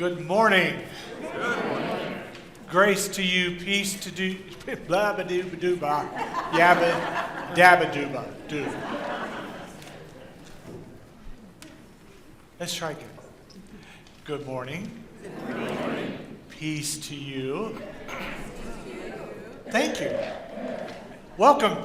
Good morning. Good morning. Grace to you, peace to do, blah ba doo ba doo ba, yabba dabba doo ba doo. Let's try again. Good morning. Good morning. Peace to you. Thank you. Welcome.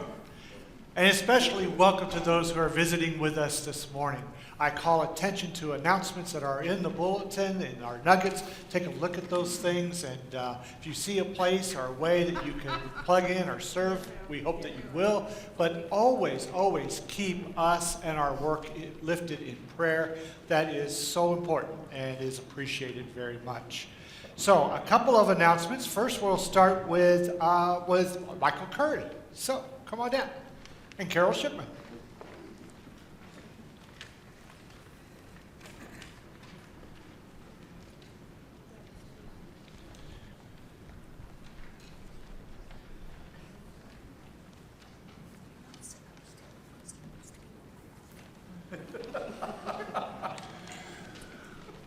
And especially welcome to those who are visiting with us this morning. I call attention to announcements that are in the bulletin and our nuggets. Take a look at those things, and if you see a place or a way that you can plug in or serve, we hope that you will. But always, always keep us and our work lifted in prayer. That is so important and is appreciated very much. So, a couple of announcements. First, we'll start with Michael Curry. So, come on down. And Carol Shipman.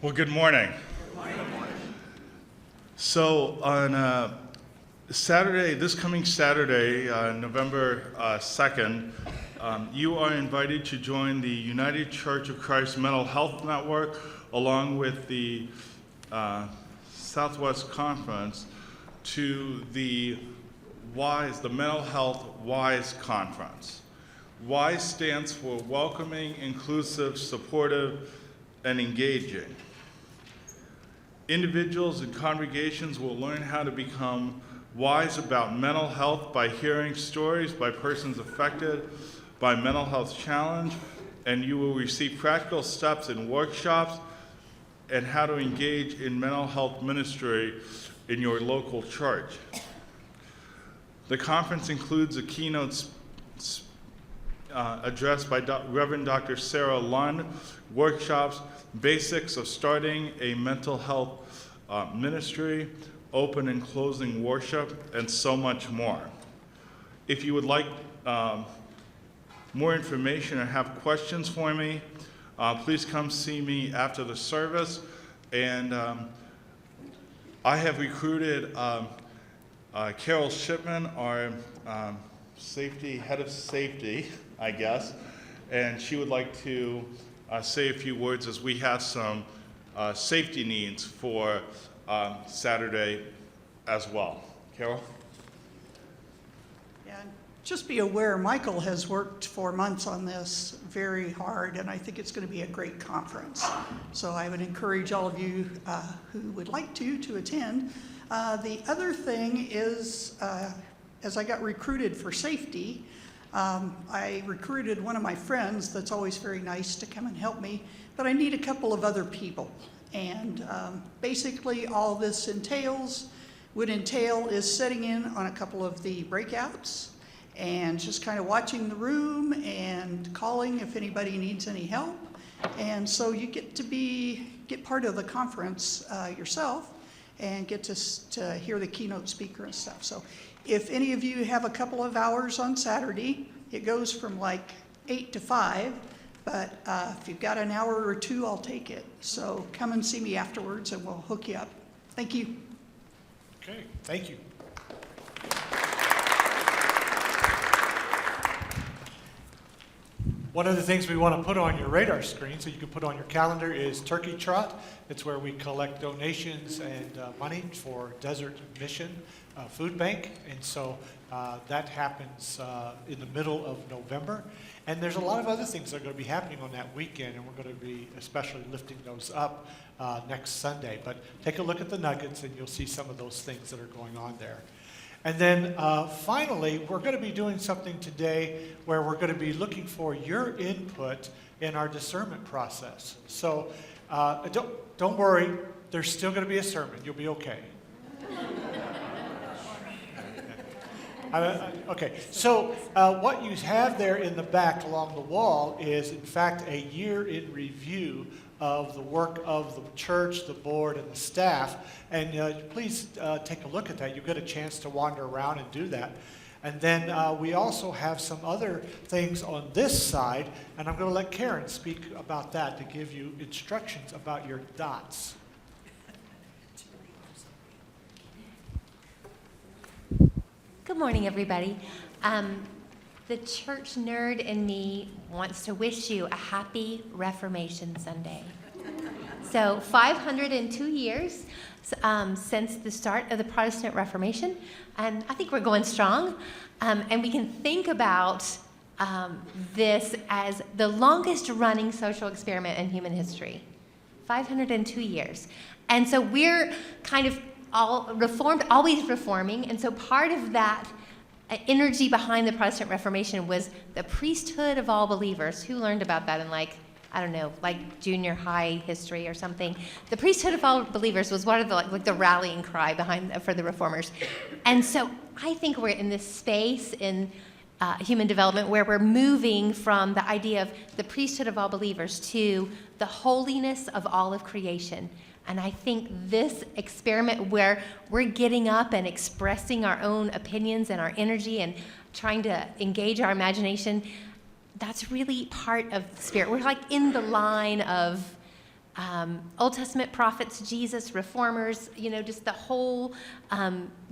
Well, good morning. So on Saturday, this coming Saturday, November 2nd, you are invited to join the United Church of Christ Mental Health Network along with the Southwest Conference to the WISE, the Mental Health WISE Conference. WISE stands for Welcoming, Inclusive, Supportive, and Engaging. Individuals and congregations will learn how to become wise about mental health by hearing stories by persons affected by mental health challenge, and you will receive practical steps and workshops and how to engage in mental health ministry in your local church. The conference includes a keynote address by Reverend Dr. Sarah Lund, workshops, basics of starting a mental health ministry, open and closing worship, and so much more. If you would like more information or have questions for me, please come see me after the service. And I have recruited Carol Shipman, our head of safety, I guess, and she would like to say a few words as we have some safety needs for Saturday as well. Carol? Yeah, just be aware, Michael has worked for months on this very hard, and I think it's going to be a great conference. So I would encourage all of you who would like to attend. The other thing is, as I got recruited for safety, I recruited one of my friends that's always very nice to come and help me, but I need a couple of other people. And basically all this would entail is setting in on a couple of the breakouts and just kind of watching the room and calling if anybody needs any help. And so you get part of the conference yourself and get to hear the keynote speaker and stuff. So if any of you have a couple of hours on Saturday, it goes from like 8 to 5, but if you've got an hour or two, I'll take it. So come and see me afterwards and we'll hook you up. Thank you. Okay, thank you. One of the things we want to put on your radar screen, so you can put on your calendar, is Turkey Trot. It's where we collect donations and money for Desert Mission Food Bank. And so that happens in the middle of November. And there's a lot of other things that are going to be happening on that weekend, and we're going to be especially lifting those up next Sunday. But take a look at the nuggets, and you'll see some of those things that are going on there. And then finally, we're going to be doing something today where we're going to be looking for your input in our discernment process. So don't worry, there's still going to be a sermon. You'll be okay. Okay, so what you have there in the back along the wall is, in fact, a year in review of the work of the church, the board, and the staff. And please take a look at that. You get a chance to wander around and do that. And then we also have some other things on this side, and I'm going to let Karen speak about that to give you instructions about your dots. Good morning, everybody. The church nerd in me wants to wish you a happy Reformation Sunday. So 502 years since the start of the Protestant Reformation, and I think we're going strong. And we can think about this as the longest running social experiment in human history. 502 years. And so we're kind of all reformed, always reforming, and so part of that energy behind the Protestant Reformation was the priesthood of all believers. Who learned about that in like junior high history or something? The priesthood of all believers was one of the the rallying cry for the reformers. And so I think we're in this space in human development where we're moving from the idea of the priesthood of all believers to the holiness of all of creation. And I think this experiment where we're getting up and expressing our own opinions and our energy and trying to engage our imagination, that's really part of the Spirit. We're like in the line of Old Testament prophets, Jesus, reformers, just the whole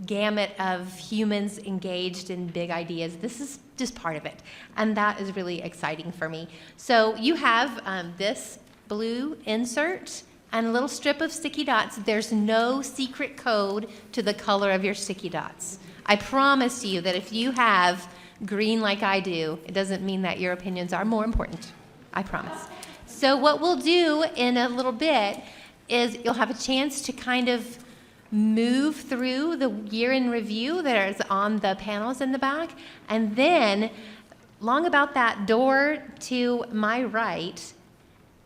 gamut of humans engaged in big ideas. This is just part of it. And that is really exciting for me. So you have this blue insert and a little strip of sticky dots. There's no secret code to the color of your sticky dots. I promise you that if you have green like I do, it doesn't mean that your opinions are more important. I promise. So what we'll do in a little bit is you'll have a chance to kind of move through the year in review that is on the panels in the back, and then long about that door to my right,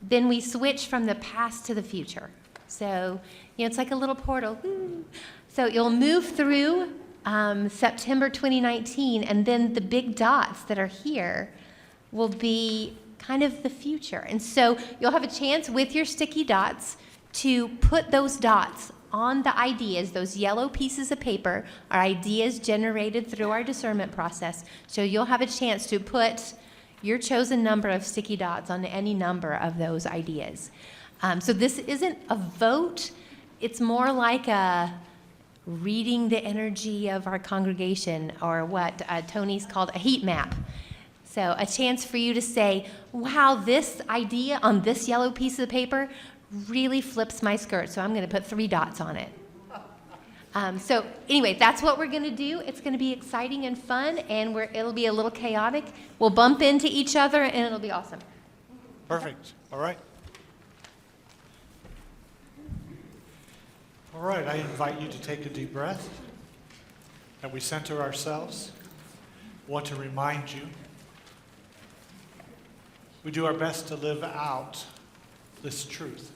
then we switch from the past to the future. So, it's like a little portal. Woo. So you'll move through September 2019, and then the big dots that are here will be kind of the future. And so you'll have a chance with your sticky dots to put those dots on the ideas. Those yellow pieces of paper are ideas generated through our discernment process. So you'll have a chance to put your chosen number of sticky dots on any number of those ideas. So this isn't a vote. It's more like a reading the energy of our congregation, or what Tony's called a heat map. So a chance for you to say, wow, this idea on this yellow piece of paper really flips my skirt, so I'm going to put 3 dots on it. So anyway, that's what we're going to do. It's going to be exciting and fun, and it'll be a little chaotic. We'll bump into each other, and it'll be awesome. Perfect. All right. All right, I invite you to take a deep breath, and we center ourselves. I want to remind you, we do our best to live out this truth.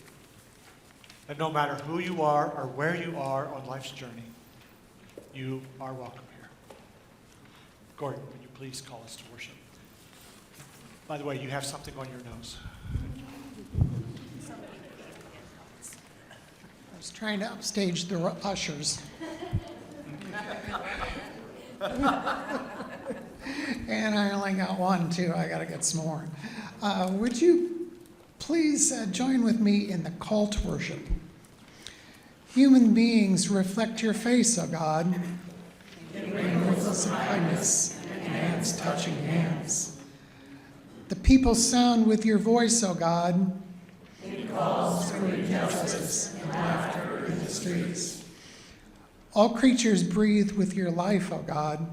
And no matter who you are or where you are on life's journey, you are welcome here. Gordon, would you please call us to worship? By the way, you have something on your nose. I was trying to upstage the ushers. And I only got one, too. I got to get some more. Would you please join with me in the call to worship? Human beings reflect your face, O God. Rain with us in kindness, and hands touching hands. The people sound with your voice, O God. It calls for justice and laughter in the streets. All creatures breathe with your life, O God.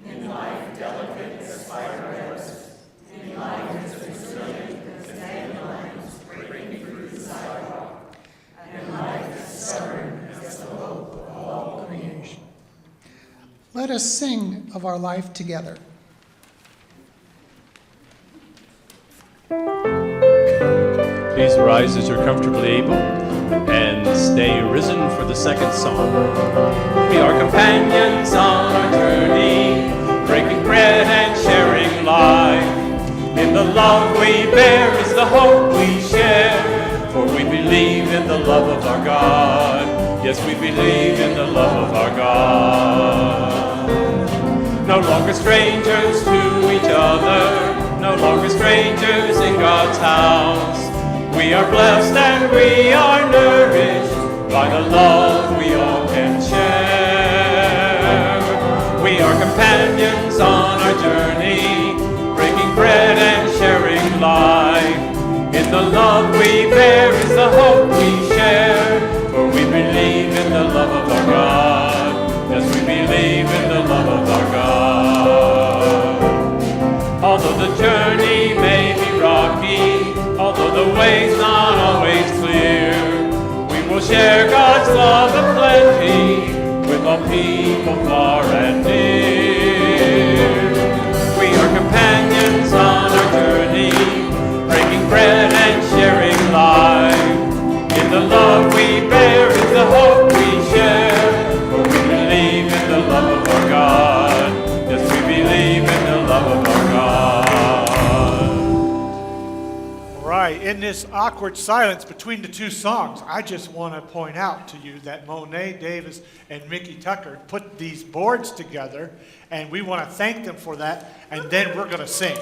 In life delicate as firebreads, in life as resilient as dandelions breaking through the sidewalk, and life as stubborn as the hope of all creation. Let us sing of our life together. Please rise as you're comfortably able and stay risen for the second song. We are companions on our journey, breaking bread and sharing life. In the love we bear is the hope we share, for we believe in the love of our God. Yes, we believe in the love of our God. No longer strangers to each other, no longer strangers in God's house. We are blessed and we are nourished by the love we all can share. We companions on our journey, breaking bread and sharing life. In the love we bear is the hope we share, for we believe in the love of our God. Yes, we believe in the love of our God. Although the journey may be rocky, although the way's not always clear, we will share God's love aplenty with all people far and near. We are companions on our journey, breaking bread and sharing life. In the love we bear is the hope we share, for we believe in the love of our God. Yes, we believe in the love of our God. All right, in this awkward silence between the two songs, I just want to point out to you that Monet Davis and Mickey Tucker put these boards together, and we want to thank them for that, and then we're going to sing.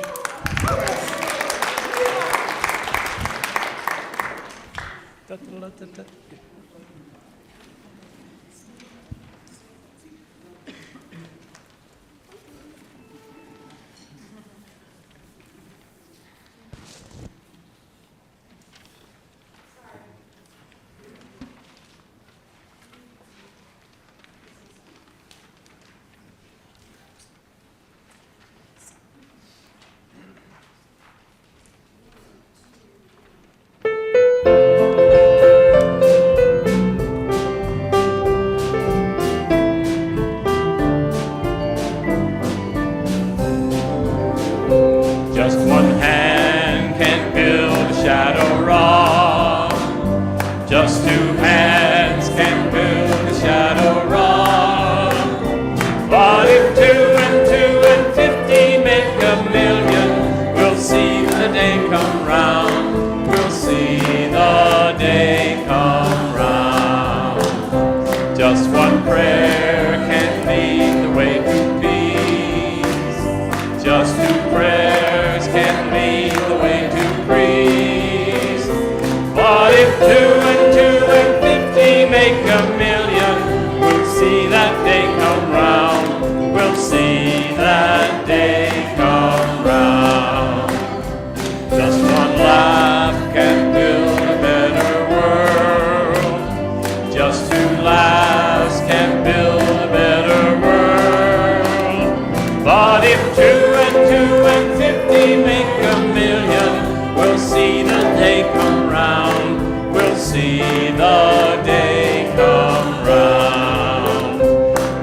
Just one hand can build a shadow rock. Just two hands can build a shadow rock. But if 2 and 2 and 50 make a million, we'll see the day come round. We'll see the day come round. Just one prayer can lead the way to peace. Just two prayers can lead the way to peace. But if 2 and 2 and 50 make a million, we'll see that day come round. We'll see that day come round. Just one laugh can build a better world. Just two laughs can build a better world. But if 2 and 2 and 50 make a million, we'll see the day come round. We'll see the day come round.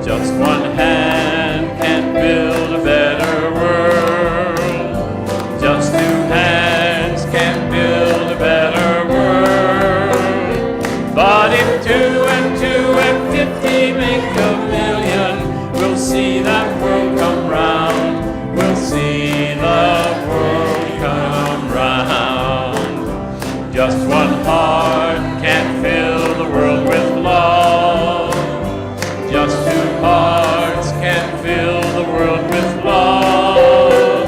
Just one hand can build a better world. Just two hands can build a better world. But if 2 and 2 and 50 make a million, we'll see that world come round. We'll see the world come round. Just one heart can fill the world with love. Just two hearts can fill the world with love.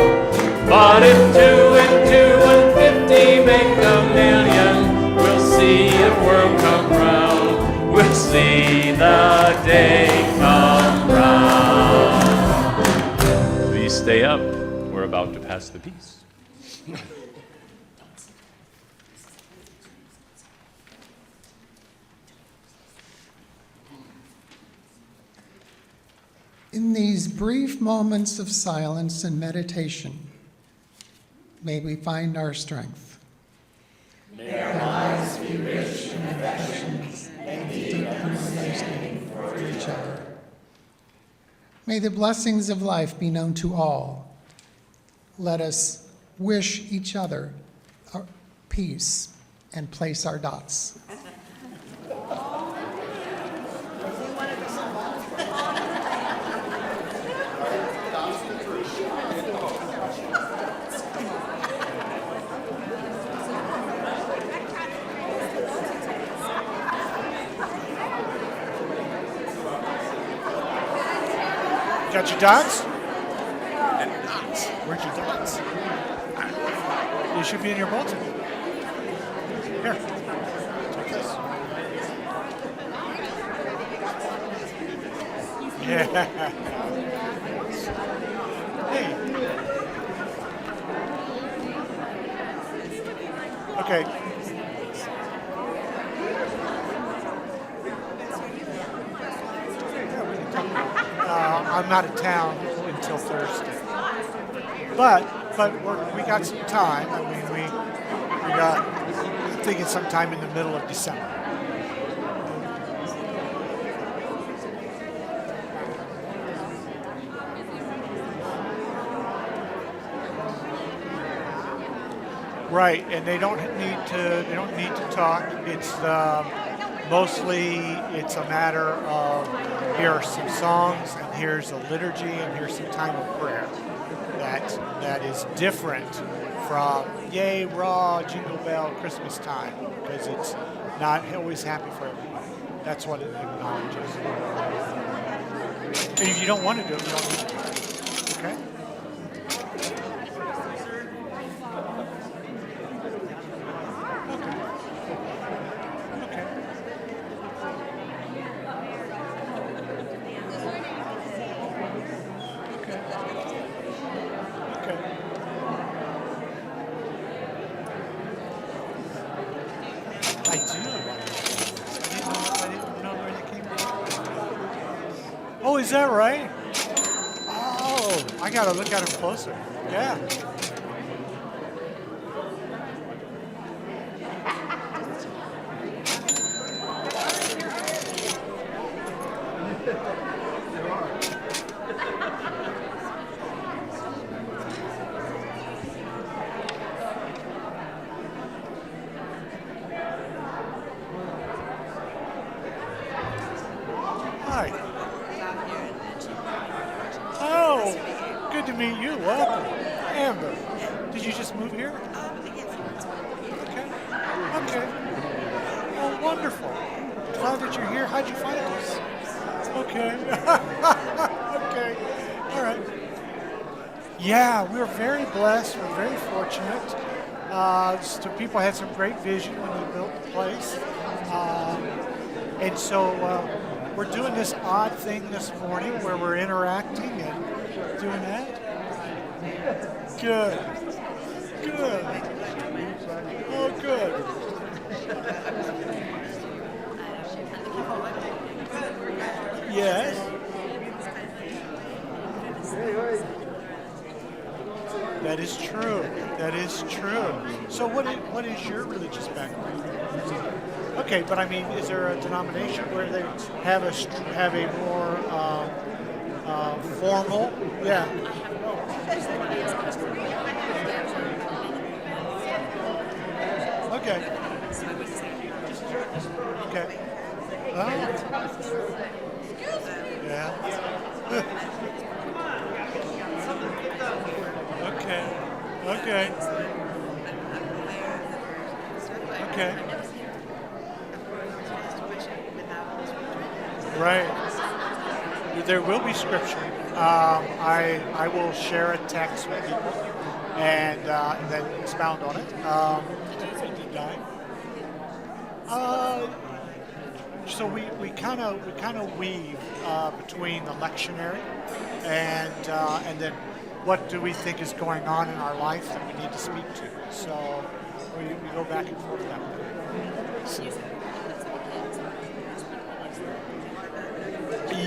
But if 2 and 2 and 50 make a million, we'll see the world come round. We'll see the day come round. Please stay up. We're about to pass the peace. In these brief moments of silence and meditation, may we find our strength. May our lives be rich in affections and deep understanding for each other. May the blessings of life be known to all. Let us wish each other peace and place our dots. Got your dots? Where's your dots? They should be in your bulletin. Here. Take this. Yeah. Okay. I'm out of town until Thursday. But we got some time. I mean, we got, I'm thinking sometime in the middle of December. Right, and they don't need to talk. It's mostly it's a matter of here are some songs and here's a liturgy and here's some time of prayer. That is different from yay, raw, jingle bell, Christmas time, because it's not always happy for everybody. That's what it acknowledges. And if you don't want to do it, you don't need to. Okay? Oh, is that right? Oh, I gotta look at him closer. Yeah. Hi. Oh, good to meet you. Welcome. Amber, did you just move here? Okay. Okay. Oh, wonderful. Glad that you're here. How'd you find us? Okay. Okay. All right. Yeah, we're very blessed. We're very fortunate. So people had some great vision when they built the place. And so we're doing this odd thing this morning where we're interacting and doing that. Good. Good. Oh, good. Yes. That is true. That is true. So what is your religious background? Okay, but I mean, is there a denomination where they have a more formal? Yeah. Okay. Okay. Oh. Yeah. Okay. Okay. Okay. Right. There will be scripture. I will share a text with people and then expound on it. So we kind of weave between the lectionary and then what do we think is going on in our life that we need to speak to. So we go back and forth that way. So,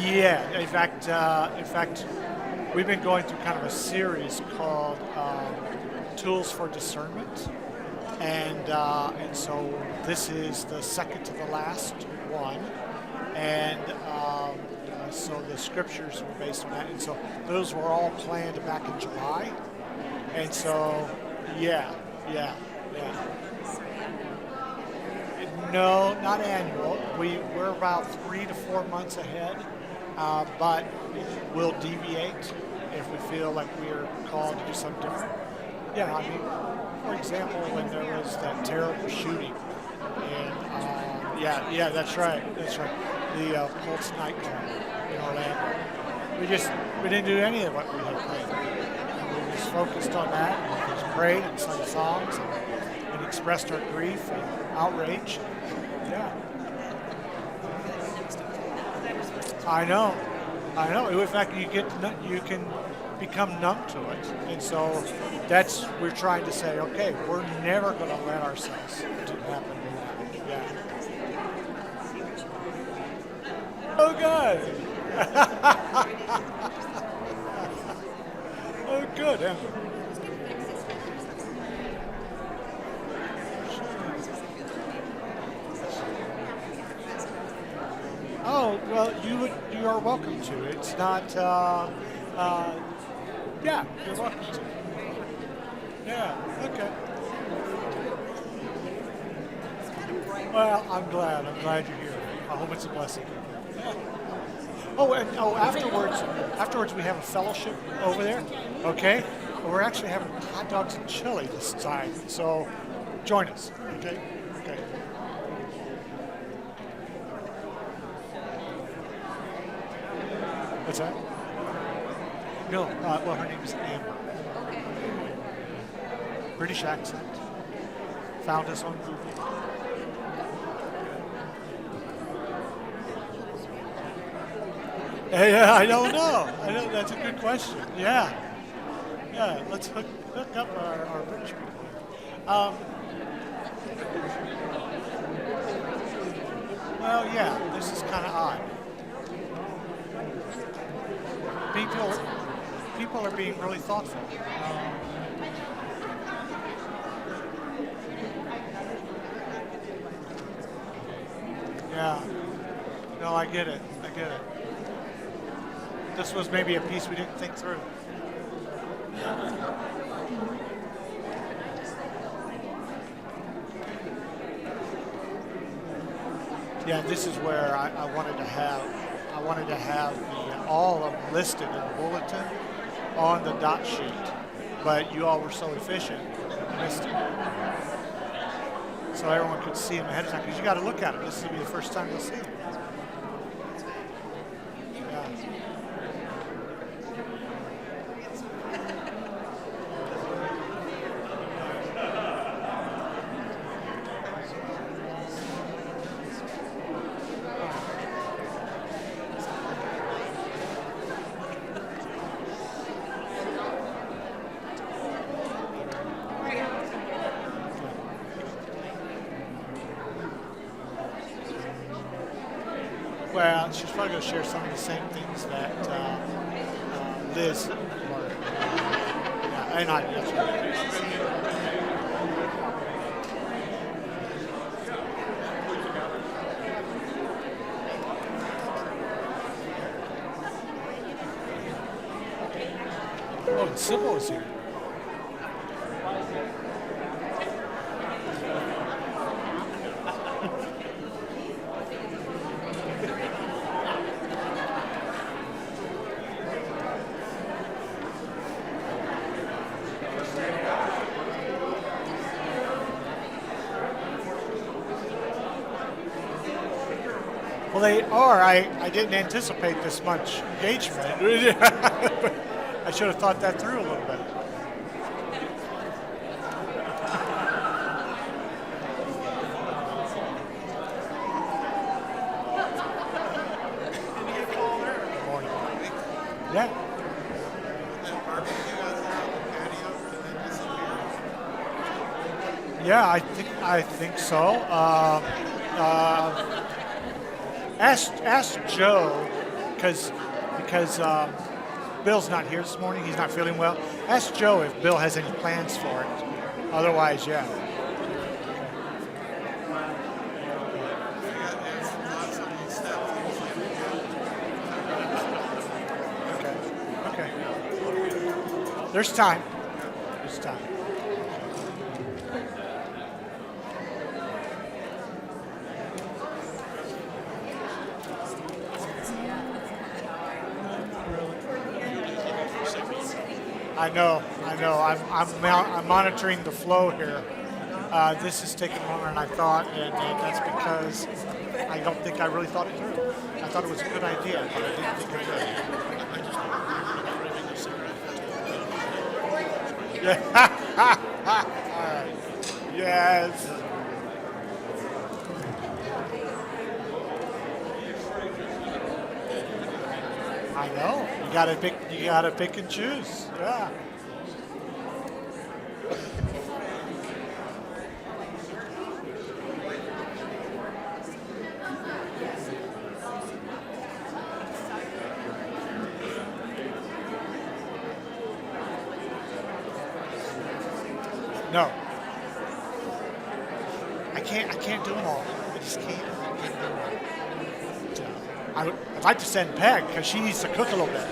yeah, in fact, we've been going through kind of a series called Tools for Discernment, and so this is the second to the last one, and so the scriptures were based on that, and so those were all planned back in July, and so yeah. No, not annual. We're about 3 to 4 months ahead, but we'll deviate if we feel like we're called to do something different. Yeah, I mean, for example, when there was that terrible shooting, and yeah, that's right. The Pulse nightclub in Orlando. We didn't do any of what we had planned. We just focused on that. We just prayed and sung songs and expressed our grief and outrage. Yeah. I know. In fact, you can become numb to it. And so we're trying to say, okay, we're never going to let ourselves to happen to that. Yeah. Oh, God. Oh, good, Emma. Oh, well, you are welcome to. It's not, yeah, you're welcome to. Yeah, okay. Well, I'm glad you're here. I hope it's a blessing. Yeah. Oh, and afterwards we have a fellowship over there, okay? We're actually having hot dogs and chili this time, so join us, okay? Okay. What's that? No, well, her name is Amber. British accent. Found us on Google. Yeah, I don't know. That's a good question. Yeah. Yeah, let's hook up our British people. Well, yeah, this is kind of odd. People are being really thoughtful. Yeah. No, I get it. This was maybe a piece we didn't think through. Yeah, this is where I wanted to have all of them listed in the bulletin on the dot sheet, but you all were so efficient, you missed it. So everyone could see them ahead of time, because you got to look at them. This will be the first time you'll see them. Yeah. Well, she's probably going to share some of the same things that Liz learned. Yeah, and I. That's right. Oh, and Sybil is here. Well, they are. I didn't anticipate this much engagement. I should have thought that through a little bit. Good morning. Yeah. Yeah, I think so. Ask Joe, because Bill's not here this morning. He's not feeling well. Ask Joe if Bill has any plans for it. Otherwise, yeah. Okay. There's time. There's time. I know. I'm monitoring the flow here. This is taking longer than I thought, and that's because I don't think I really thought it through. I thought it was a good idea, but I didn't think it through. Yeah. All right. Yes. I know. You gotta pick and choose. Yeah. No. I can't do them all. I just can't. I can't do them all. So, I'd like to send Peg because she needs to cook a little bit.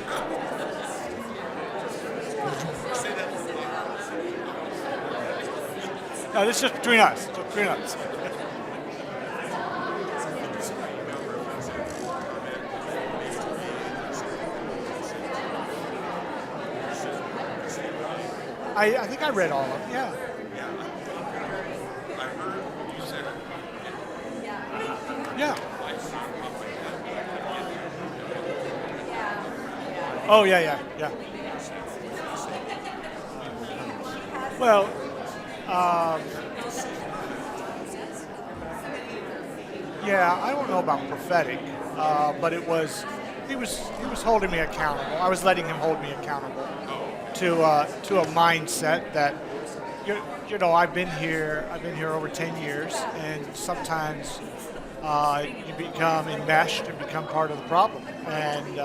No, this is just between us. Just between us. I think I read all of them. Yeah. Yeah. Oh, yeah. Well, yeah, I don't know about prophetic, but he was holding me accountable. I was letting him hold me accountable to a mindset that you know I've been here over 10 years, and sometimes you become enmeshed and become part of the problem. And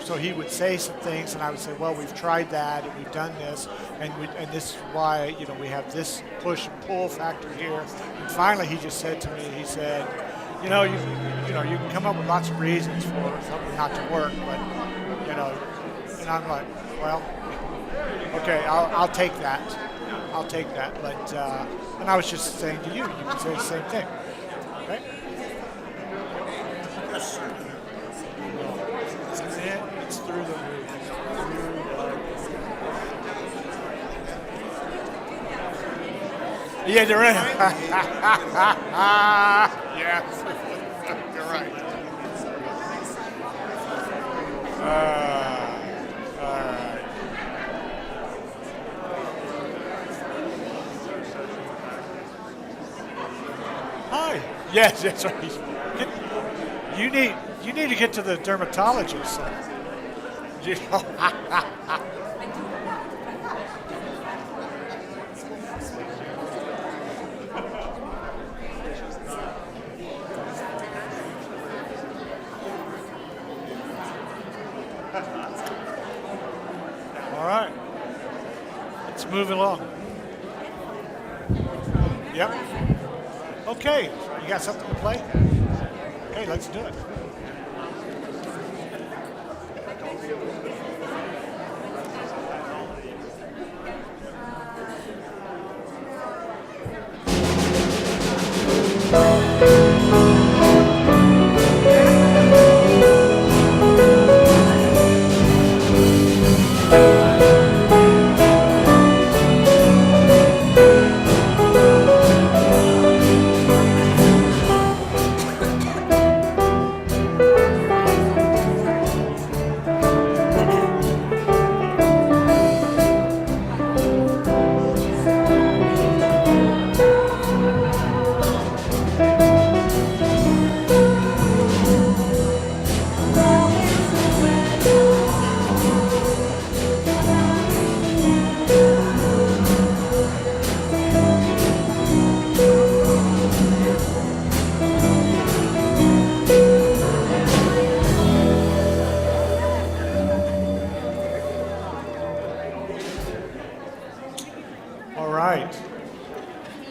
so he would say some things, and I would say, well, we've tried that, and we've done this, and this is why we have this push and pull factor here. And finally, he just said to me, he said, you can come up with lots of reasons for something not to work, but and I'm like, well, okay, I'll take that. I'll take that. But and I was just saying to you can say the same thing. Right? It's through the roof. Yeah, you're right. Yes, you're right. All right. Hi. Yes, that's right. You need to get to the dermatologist. All right. Let's move along. Yep. Okay. You got something to play? Okay, let's do it.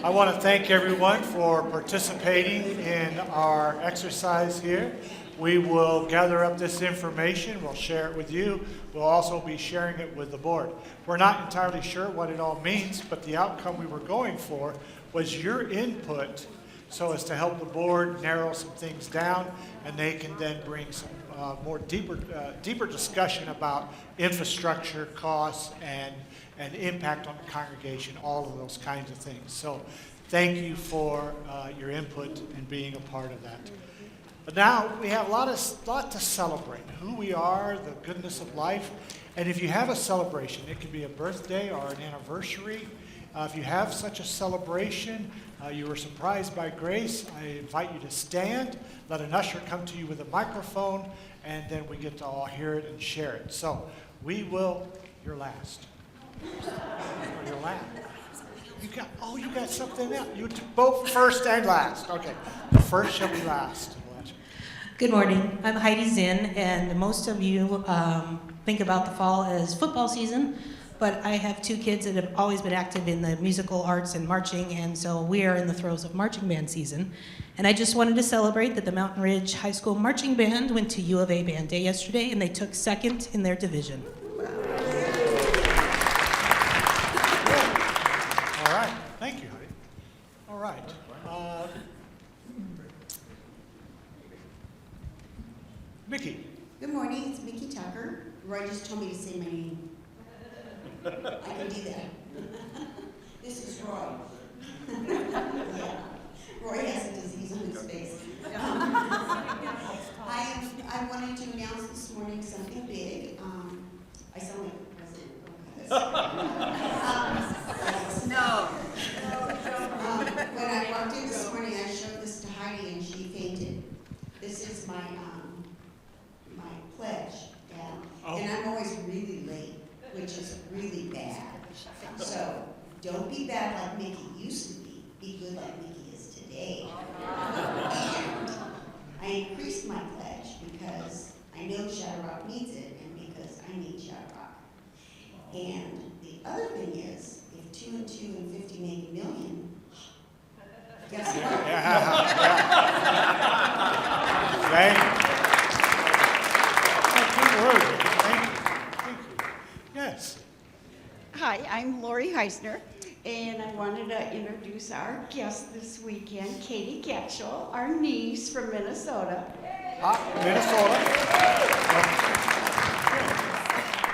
I want to thank everyone for participating in our exercise here. We will gather up this information, we'll share it with you, we'll also be sharing it with the board. We're not entirely sure what it all means, but the outcome we were going for was your input so as to help the board narrow some things down, and they can then bring some deeper discussion about infrastructure, costs, and impact on the congregation, all of those kinds of things. So thank you for your input and being a part of that. But now we have a lot to celebrate, who we are, the goodness of life. And if you have a celebration, it could be a birthday or an anniversary. If you have such a celebration, you were surprised by grace, I invite you to stand, let an usher come to you with a microphone, and then we get to all hear it and share it. So you're last. You're last. You got something else. You both first and last. Okay, the first shall be last. Good morning. I'm Heidi Zinn, and most of you think about the fall as football season, but I have two kids that have always been active in the musical arts and marching, and so we are in the throes of marching band season. And I just wanted to celebrate that the Mountain Ridge High School Marching Band went to U of A Band Day yesterday, and they took second in their division. All right, thank you, Heidi. All right. Mickey. Good morning, it's Mickey Tucker. Roy just told me to say my name. I can do that. This is Roy. Yeah. Roy has a disease on his face. I wanted to announce this morning something big. I sound like a president. No. When I walked in this morning, I showed this to Heidi and she fainted. This is my pledge, and I'm always really late, which is really bad. So don't be bad like Mickey used to be. Be good like Mickey is today. And I increased my pledge because I know Shadow Rock needs it, and because I need Shadow Rock. And the other thing is, if 2 and 2 and 50 make a million, guess what? Thank you. Thank you. Yes. Hi, I'm Lori Heisner, and I wanted to introduce our guest this weekend, Katie Getchell, our niece from Minnesota. Minnesota.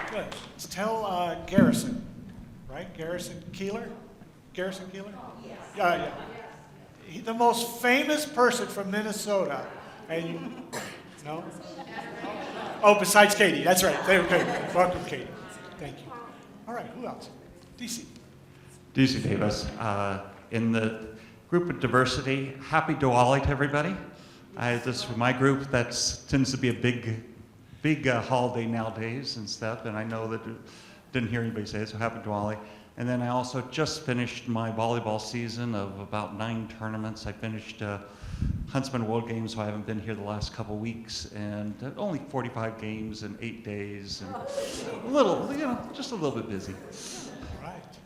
Good. Let's tell Garrison, right? Garrison Keeler? Garrison Keeler? Yes. Yeah. The most famous person from Minnesota. And you, no? Oh, besides Katie, that's right. Okay. Welcome, Katie. Thank you. All right, who else? DC. DC Davis. In the group of diversity, happy Diwali to everybody. This is my group. That tends to be a big holiday nowadays and stuff, and I know that didn't hear anybody say it, so happy Diwali. And then I also just finished my volleyball season of about 9 tournaments. I finished Heintzelman World Games, so I haven't been here the last couple weeks, and only 45 games in 8 days, and a little, just a little bit busy. All right.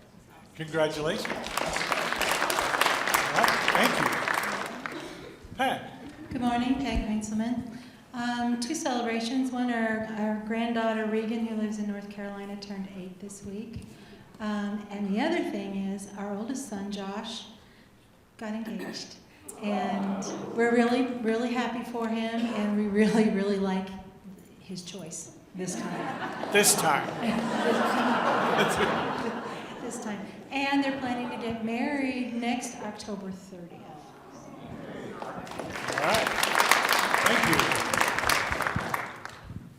Congratulations. All right. Thank you. Pat. Good morning, Peg Heintzelman. 2 celebrations. One, our granddaughter Regan, who lives in North Carolina, turned 8 this week. And the other thing is our oldest son, Josh, got engaged. And we're really, really happy for him, and we really, really like his choice this time. This time. This time. And they're planning to get married next October 30th. All right. Thank you.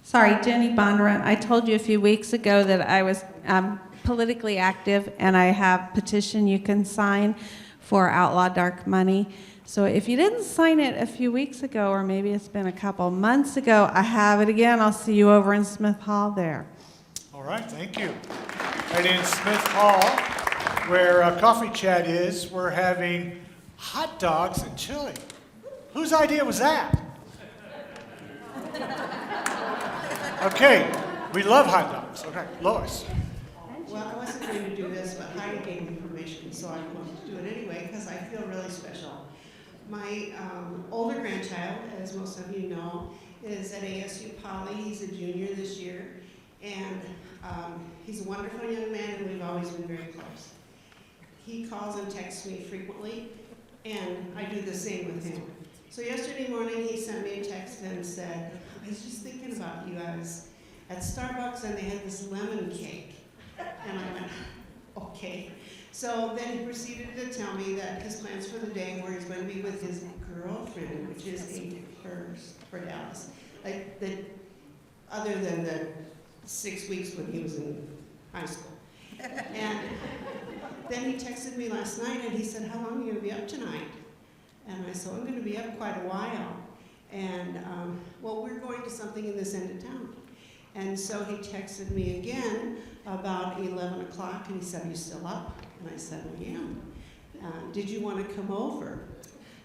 Sorry, Jenny Bondurant. I told you a few weeks ago that I was politically active, and I have a petition you can sign for Outlaw Dark Money. So if you didn't sign it a few weeks ago, or maybe it's been a couple months ago, I have it again. I'll see you over in Smith Hall there. All right, thank you. And in Smith Hall, where Coffee Chat is, we're having hot dogs and chili. Whose idea was that? Okay, we love hot dogs. Okay, Lois. Well, I wasn't going to do this, but Heidi gave me permission, so I'm going to do it anyway because I feel really special. My older grandchild, as most of you know, is at ASU Poly. He's a junior this year, and he's a wonderful young man, and we've always been very close. He calls and texts me frequently, and I do the same with him. So yesterday morning, he sent me a text and said, I was just thinking about you. I was at Starbucks, and they had this lemon cake. And I went, okay. So then he proceeded to tell me that his plans for the day were he's going to be with his girlfriend, which is a first for Dallas. Like other than the 6 weeks when he was in high school. And then he texted me last night and he said, how long are you going to be up tonight? And I said, I'm going to be up quite a while. And, well, we're going to something in this end of town. And so he texted me again about 11 o'clock, and he said, "Are you still up?" And I said, "Well, yeah. Did you want to come over?"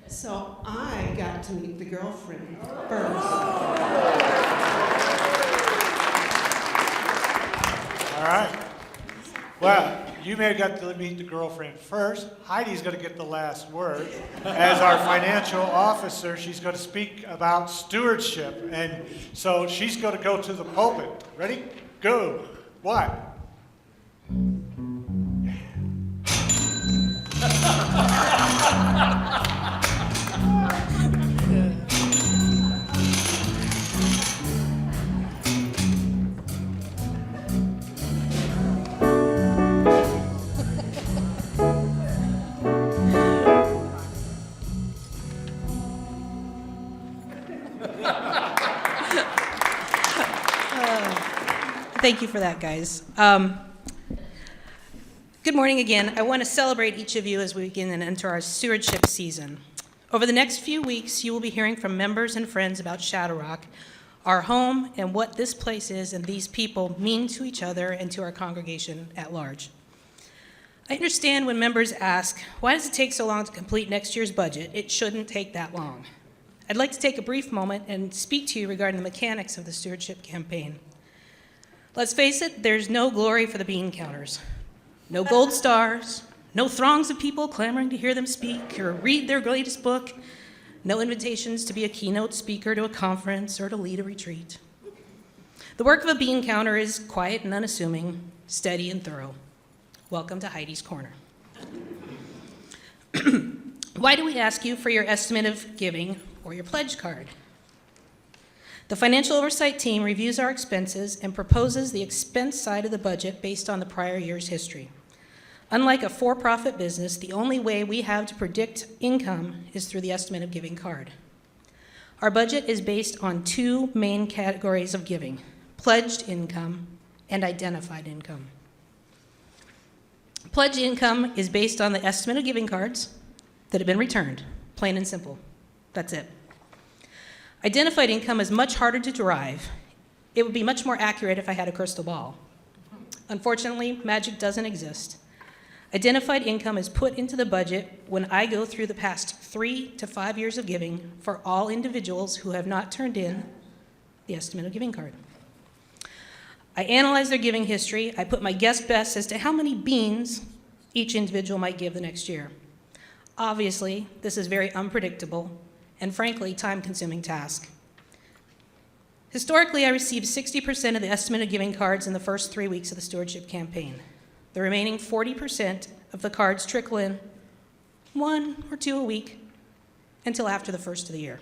So I got to meet the girlfriend first. All right. Well, you may have got to meet the girlfriend first. Heidi's going to get the last word. As our financial officer, she's going to speak about stewardship. And so she's going to go to the pulpit. Ready? Go. What? Thank you for that, guys. Good morning again. I want to celebrate each of you as we begin and enter our stewardship season. Over the next few weeks, you will be hearing from members and friends about Shadow Rock, our home, and what this place is and these people mean to each other and to our congregation at large. I understand when members ask, why does it take so long to complete next year's budget? It shouldn't take that long. I'd like to take a brief moment and speak to you regarding the mechanics of the stewardship campaign. Let's face it, there's no glory for the bean counters. No gold stars, no throngs of people clamoring to hear them speak or read their latest book, no invitations to be a keynote speaker to a conference or to lead a retreat. The work of a bean counter is quiet and unassuming, steady and thorough. Welcome to Heidi's Corner. Why do we ask you for your estimate of giving or your pledge card? The financial oversight team reviews our expenses and proposes the expense side of the budget based on the prior year's history. Unlike a for-profit business, the only way we have to predict income is through the estimate of giving card. Our budget is based on two main categories of giving: pledged income and identified income. Pledged income is based on the estimate of giving cards that have been returned, plain and simple. That's it. Identified income is much harder to derive. It would be much more accurate if I had a crystal ball. Unfortunately, magic doesn't exist. Identified income is put into the budget when I go through the past 3 to 5 years of giving for all individuals who have not turned in the estimate of giving card. I analyze their giving history. I put my guess best as to how many beans each individual might give the next year. Obviously, this is very unpredictable and frankly, time-consuming task. Historically, I received 60% of the estimate of giving cards in the first 3 weeks of the stewardship campaign. The remaining 40% of the cards trickle in 1 or 2 a week until after the first of the year.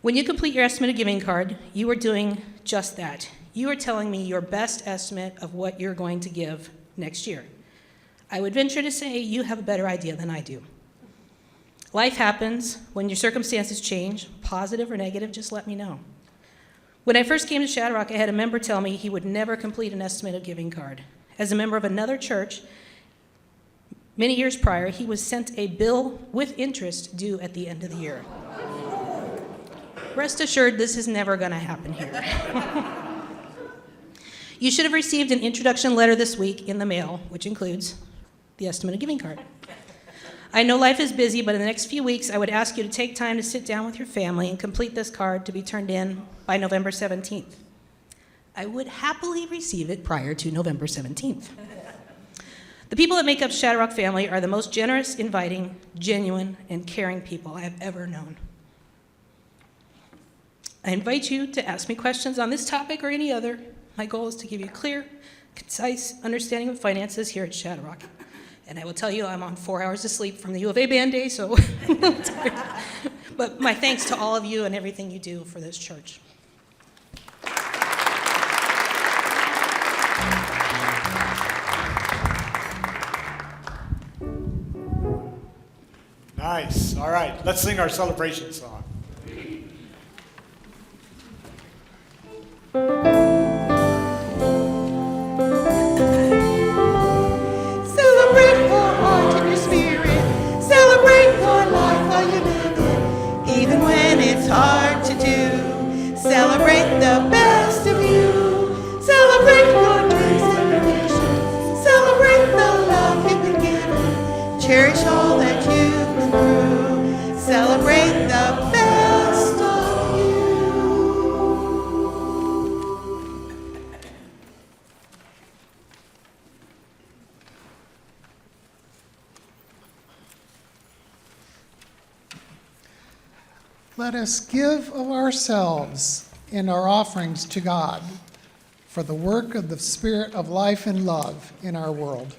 When you complete your estimate of giving card, you are doing just that. You are telling me your best estimate of what you're going to give next year. I would venture to say you have a better idea than I do. Life happens. When your circumstances change, positive or negative, just let me know. When I first came to Shadow Rock, I had a member tell me he would never complete an estimate of giving card. As a member of another church, many years prior, he was sent a bill with interest due at the end of the year. Rest assured, this is never going to happen here. You should have received an introduction letter this week in the mail, which includes the estimate of giving card. I know life is busy, but in the next few weeks, I would ask you to take time to sit down with your family and complete this card to be turned in by November 17th. I would happily receive it prior to November 17th. The people that make up Shadow Rock family are the most generous, inviting, genuine, and caring people I have ever known. I invite you to ask me questions on this topic or any other. My goal is to give you a clear, concise understanding of finances here at Shadow Rock. And I will tell you, I'm on 4 hours of sleep from the U of A band day, so but my thanks to all of you and everything you do for this church. Nice. All right. Let's sing our celebration song. Celebrate your heart and your spirit. Celebrate your life while you live it. Even when it's hard. Let us give of ourselves and our offerings to God for the work of the Spirit of life and love in our world.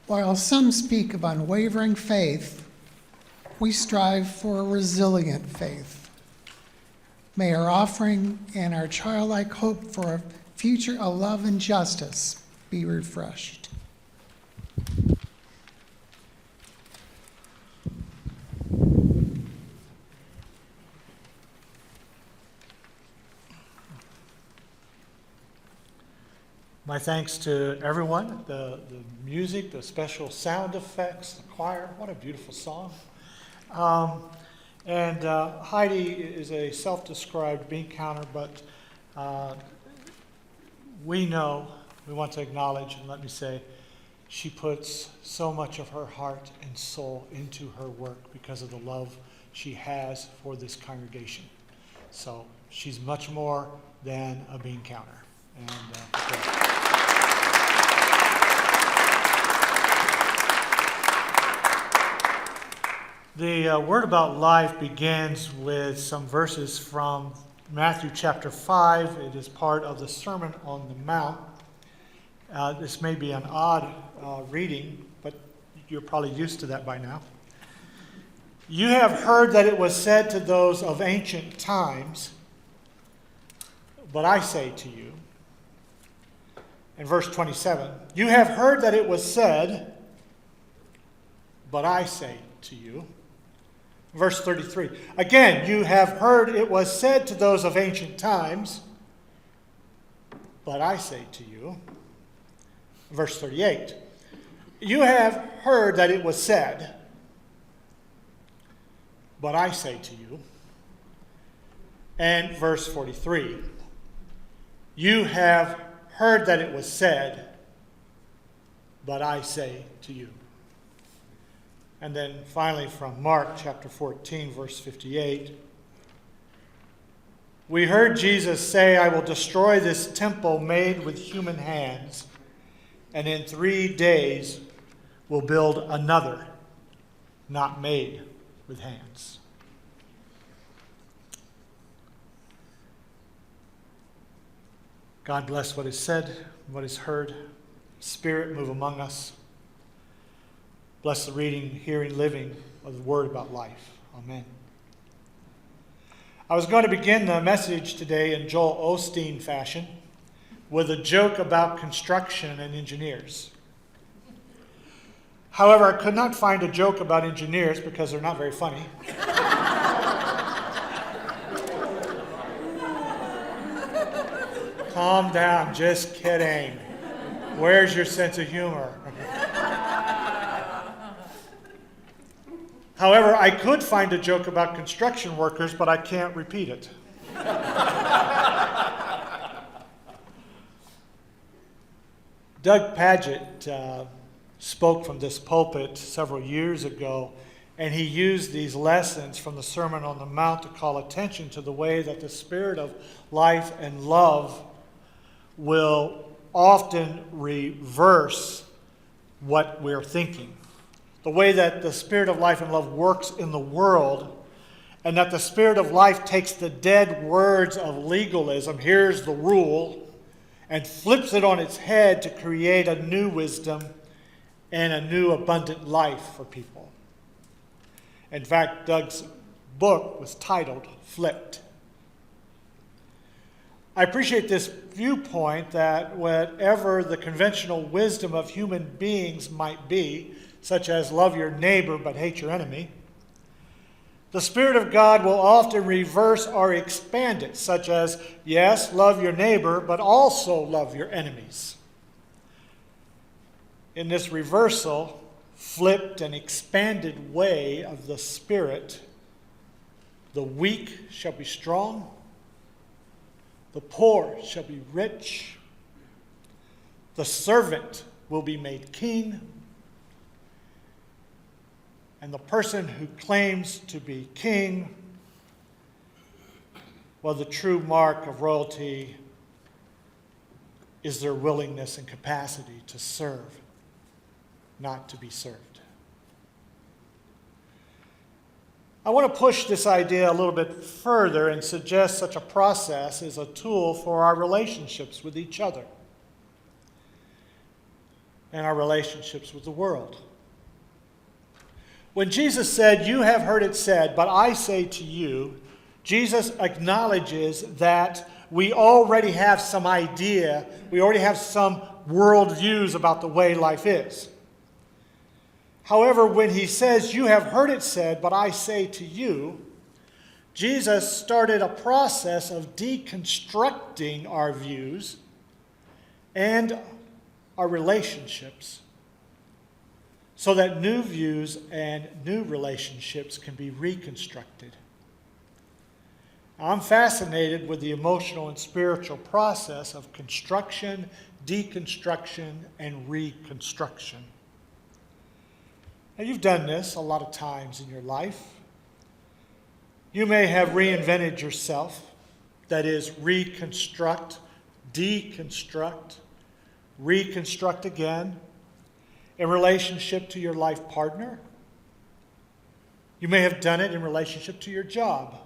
While some speak of unwavering faith, we strive for a resilient faith. May our offering and our childlike hope for a future of love and justice be refreshed. My thanks to everyone, the music, the special sound effects, the choir. What a beautiful song. Heidi is a self-described bean counter, but we want to acknowledge, and let me say, she puts so much of her heart and soul into her work because of the love she has for this congregation. So she's much more than a bean counter. The Word About Life begins with some verses from Matthew chapter 5. It is part of the Sermon on the Mount. This may be an odd reading, but you're probably used to that by now. You have heard that it was said to those of ancient times, but I say to you, in verse 27, you have heard that it was said, but I say to you. Verse 33. Again, you have heard it was said to those of ancient times, but I say to you. Verse 38. You have heard that it was said, but I say to you. And verse 43. You have heard that it was said, but I say to you. And then finally from Mark chapter 14, verse 58. We heard Jesus say, I will destroy this temple made with human hands, and in 3 days will build another, not made with hands. God bless what is said, what is heard. Spirit, move among us. Bless the reading, hearing, living of the word about life. Amen. I was going to begin the message today in Joel Osteen fashion with a joke about construction and engineers. However, I could not find a joke about engineers because they're not very funny. Calm down, just kidding. Where's your sense of humor? However, I could find a joke about construction workers, but I can't repeat it. Doug Paget spoke from this pulpit several years ago, and he used these lessons from the Sermon on the Mount to call attention to the way that the Spirit of life and love will often reverse what we're thinking. The way that the Spirit of life and love works in the world, and that the Spirit of life takes the dead words of legalism, here's the rule, and flips it on its head to create a new wisdom and a new abundant life for people. In fact, Doug's book was titled Flipped. I appreciate this viewpoint that whatever the conventional wisdom of human beings might be, such as love your neighbor but hate your enemy, the Spirit of God will often reverse or expand it, such as, yes, love your neighbor, but also love your enemies. In this reversal, flipped and expanded way of the Spirit, the weak shall be strong, the poor shall be rich, the servant will be made king, and the person who claims to be king, well, the true mark of royalty is their willingness and capacity to serve, not to be served. I want to push this idea a little bit further and suggest such a process is a tool for our relationships with each other and our relationships with the world. When Jesus said, you have heard it said, but I say to you, Jesus acknowledges that we already have some idea, we already have some worldviews about the way life is. However, when he says, you have heard it said, but I say to you, Jesus started a process of deconstructing our views and our relationships so that new views and new relationships can be reconstructed. I'm fascinated with the emotional and spiritual process of construction, deconstruction, and reconstruction. Now, you've done this a lot of times in your life. You may have reinvented yourself, that is, reconstruct, deconstruct, reconstruct again, in relationship to your life partner. You may have done it in relationship to your job.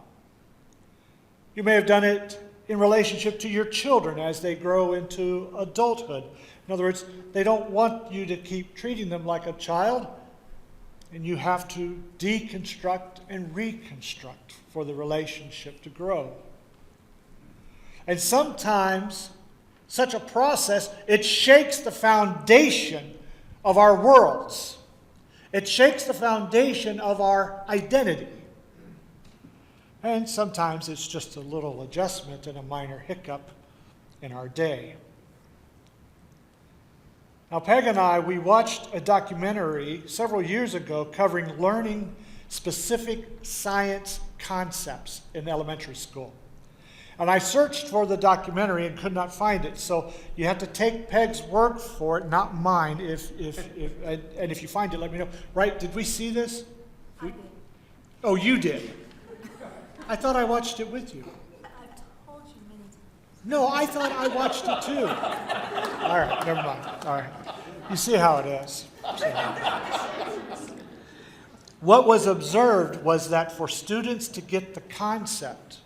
You may have done it in relationship to your children as they grow into adulthood. In other words, they don't want you to keep treating them like a child, and you have to deconstruct and reconstruct for the relationship to grow. And sometimes such a process, it shakes the foundation of our worlds. It shakes the foundation of our identity. And sometimes it's just a little adjustment and a minor hiccup in our day. Now, Peg and I, we watched a documentary several years ago covering learning specific science concepts in elementary school. And I searched for the documentary and could not find it. So you have to take Peg's word for it, not mine. And if you find it, let me know. Right? Did we see this? Oh, you did. I thought I watched it with you. I've told you many times. No, I thought I watched it too. All right, never mind. All right. You see how it is. What was observed was that for students to get the concept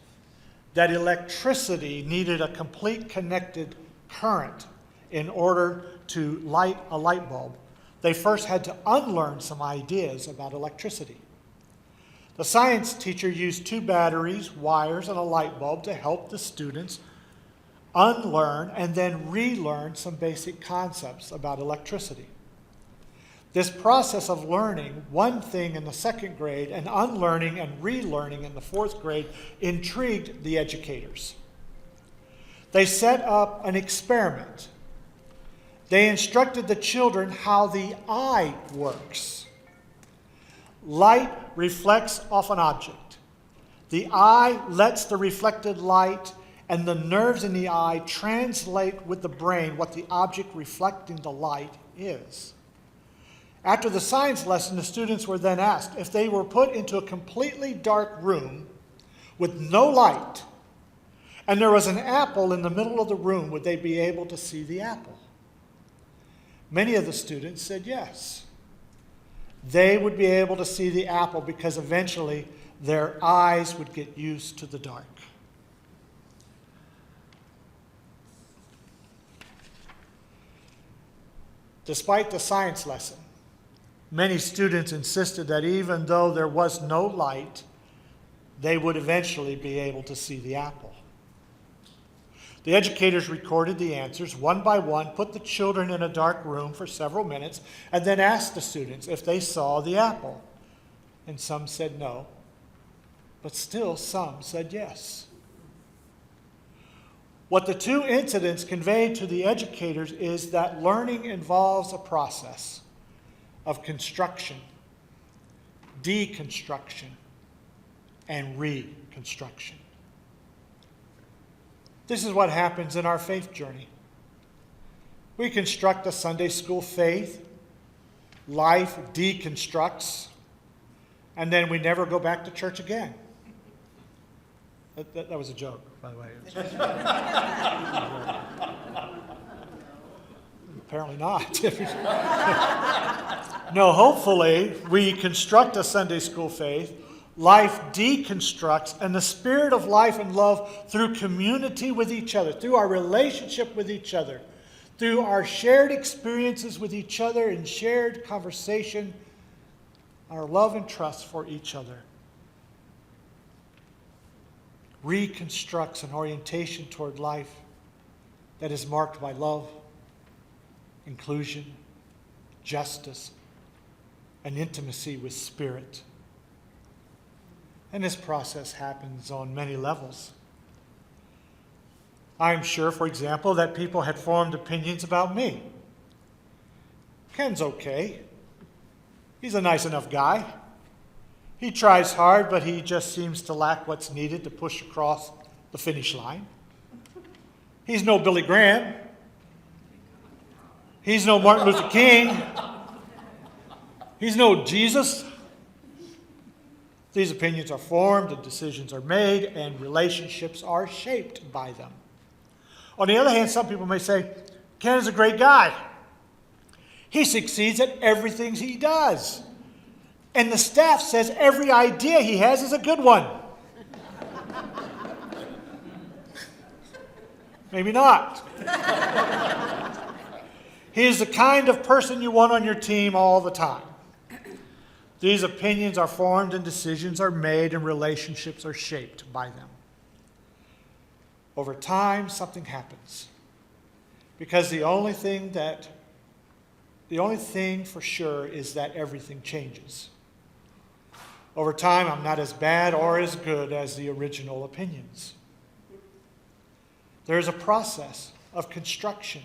that electricity needed a complete connected current in order to light a light bulb, they first had to unlearn some ideas about electricity. The science teacher used 2 batteries, wires, and a light bulb to help the students unlearn and then relearn some basic concepts about electricity. This process of learning one thing in the 2nd grade and unlearning and relearning in the 4th grade intrigued the educators. They set up an experiment. They instructed the children how the eye works. Light reflects off an object. The eye lets the reflected light and the nerves in the eye translate with the brain what the object reflecting the light is. After the science lesson, the students were then asked if they were put into a completely dark room with no light, and there was an apple in the middle of the room, would they be able to see the apple? Many of the students said yes. They would be able to see the apple because eventually their eyes would get used to the dark. Despite the science lesson, many students insisted that even though there was no light, they would eventually be able to see the apple. The educators recorded the answers one by one, put the children in a dark room for several minutes, and then asked the students if they saw the apple. And some said no, but still some said yes. What the 2 incidents conveyed to the educators is that learning involves a process of construction, deconstruction, and reconstruction. This is what happens in our faith journey. We construct a Sunday school faith, life deconstructs, and then we never go back to church again. That was a joke, by the way. Apparently not. No, hopefully we construct a Sunday school faith, life deconstructs, and the spirit of life and love through community with each other, through our relationship with each other, through our shared experiences with each other and shared conversation, our love and trust for each other, reconstructs an orientation toward life that is marked by love, inclusion, justice, and intimacy with spirit. And this process happens on many levels. I'm sure, for example, that people had formed opinions about me. Ken's okay. He's a nice enough guy. He tries hard, but he just seems to lack what's needed to push across the finish line. He's no Billy Graham. He's no Martin Luther King. He's no Jesus. These opinions are formed, and decisions are made, and relationships are shaped by them. On the other hand, some people may say, Ken is a great guy. He succeeds at everything he does. And the staff says every idea he has is a good one. Maybe not. He is the kind of person you want on your team all the time. These opinions are formed and decisions are made and relationships are shaped by them. Over time, something happens. Because the only thing that The only thing for sure is that everything changes. Over time, I'm not as bad or as good as the original opinions. There is a process of construction,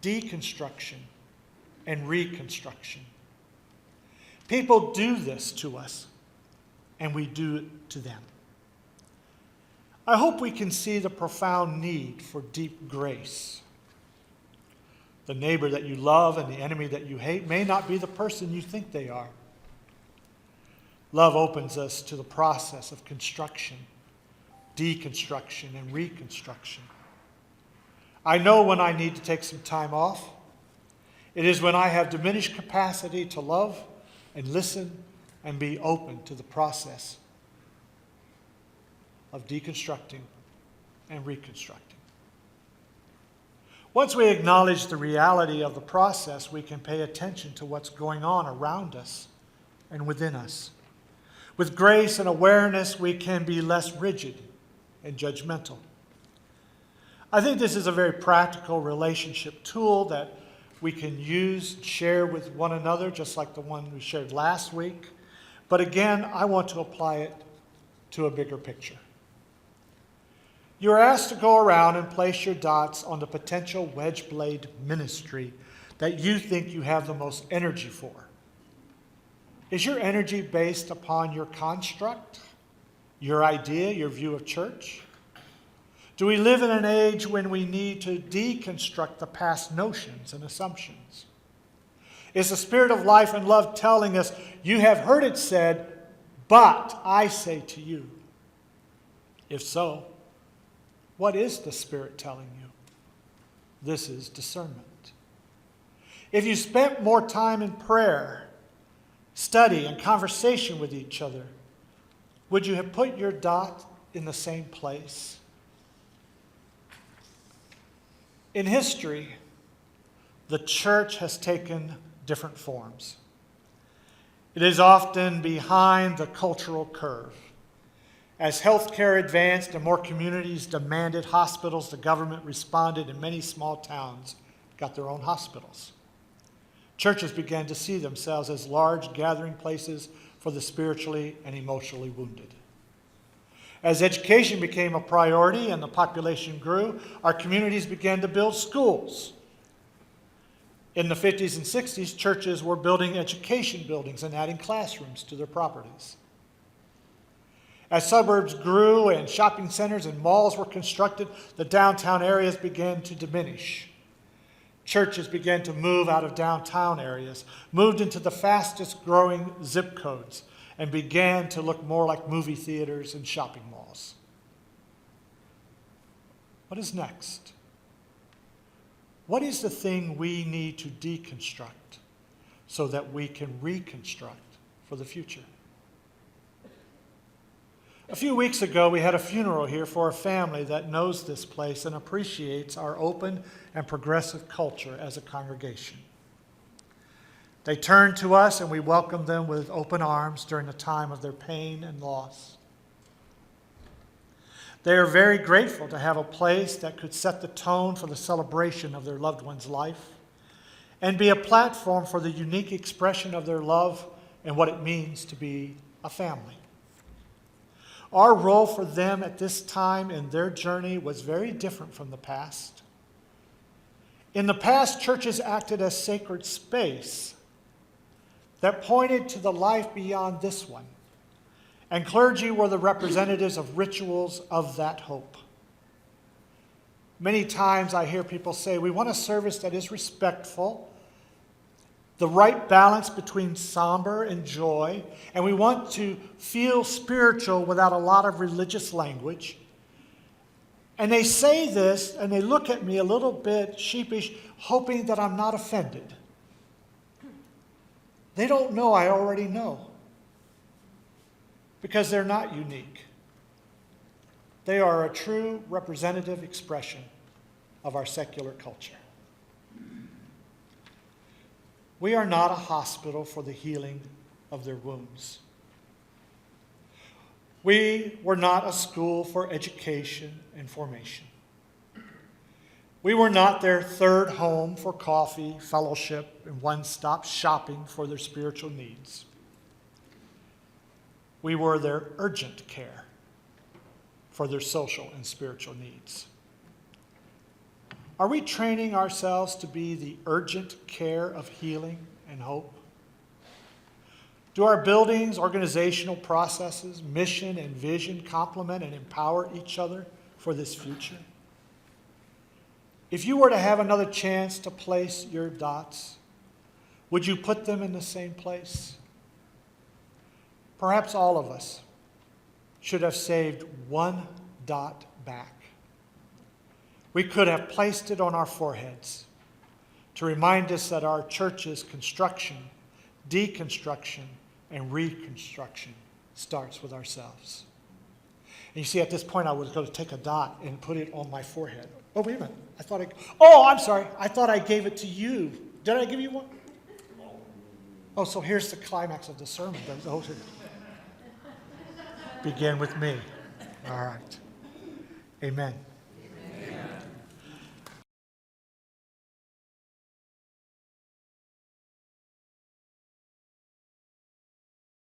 deconstruction, and reconstruction. People do this to us, and we do it to them. I hope we can see the profound need for deep grace. The neighbor that you love and the enemy that you hate may not be the person you think they are. Love opens us to the process of construction, deconstruction, and reconstruction. I know when I need to take some time off. It is when I have diminished capacity to love and listen and be open to the process of deconstructing and reconstructing. Once we acknowledge the reality of the process, we can pay attention to what's going on around us and within us. With grace and awareness, we can be less rigid and judgmental. I think this is a very practical relationship tool that we can use, share with one another, just like the one we shared last week. But again, I want to apply it to a bigger picture. You are asked to go around and place your dots on the potential wedge blade ministry that you think you have the most energy for. Is your energy based upon your construct, your idea, your view of church? Do we live in an age when we need to deconstruct the past notions and assumptions? Is the Spirit of life and love telling us, you have heard it said, but I say to you? If so, what is the Spirit telling you? This is discernment. If you spent more time in prayer, study, and conversation with each other, would you have put your dot in the same place? In history, the church has taken different forms. It is often behind the cultural curve. As healthcare advanced and more communities demanded hospitals, the government responded, and many small towns got their own hospitals. Churches began to see themselves as large gathering places for the spiritually and emotionally wounded. As education became a priority and the population grew, our communities began to build schools. In the 50s and 60s, churches were building education buildings and adding classrooms to their properties. As suburbs grew and shopping centers and malls were constructed, the downtown areas began to diminish. Churches began to move out of downtown areas, moved into the fastest growing zip codes, and began to look more like movie theaters and shopping malls. What is next? What is the thing we need to deconstruct so that we can reconstruct for the future? A few weeks ago, we had a funeral here for a family that knows this place and appreciates our open and progressive culture as a congregation. They turned to us and we welcomed them with open arms during the time of their pain and loss. They are very grateful to have a place that could set the tone for the celebration of their loved one's life and be a platform for the unique expression of their love and what it means to be a family. Our role for them at this time in their journey was very different from the past. In the past, churches acted as sacred space that pointed to the life beyond this one, and clergy were the representatives of rituals of that hope. Many times I hear people say, we want a service that is respectful, the right balance between somber and joy, and we want to feel spiritual without a lot of religious language. And they say this, and they look at me a little bit sheepish, hoping that I'm not offended. They don't know I already know, because they're not unique. They are a true representative expression of our secular culture. We are not a hospital for the healing of their wounds. We were not a school for education and formation. We were not their third home for coffee, fellowship, and one-stop shopping for their spiritual needs. We were their urgent care for their social and spiritual needs. Are we training ourselves to be the urgent care of healing and hope? Do our buildings, organizational processes, mission, and vision complement and empower each other for this future? If you were to have another chance to place your dots, would you put them in the same place? Perhaps all of us should have saved one dot back. We could have placed it on our foreheads to remind us that our church's construction, deconstruction, and reconstruction starts with ourselves. And you see, at this point, I was going to take a dot and put it on my forehead. Oh, wait a minute. I'm sorry. I thought I gave it to you. Did I give you one? Oh, so here's the climax of the sermon. Begin with me. All right. Amen.